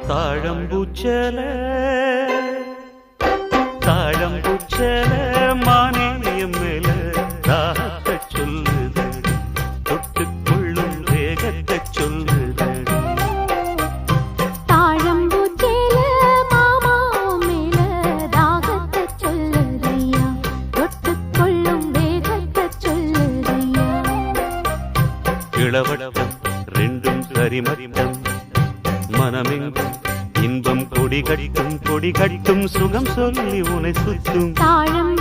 தாழம்பூச்சல தாழம்பூச்சல மானியம் மேல தாகத்தை சொல்லுதடி தொட்டுக்கொள்ளும் வேகத்தை சொல்லுதடி தாழம்பூச்சேல மாமா மேல தாகத்தை சொல்லுதையா தொட்டுக்கொள்ளும் வேகத்தை சொல்லுதையா இளவட்டம் ரெண்டும் சரிமட்டம் மனமெங்கும் இன்பம் கொடி கட்டும் சுகம் சொல்லி உனை சுத்தும் தாழம்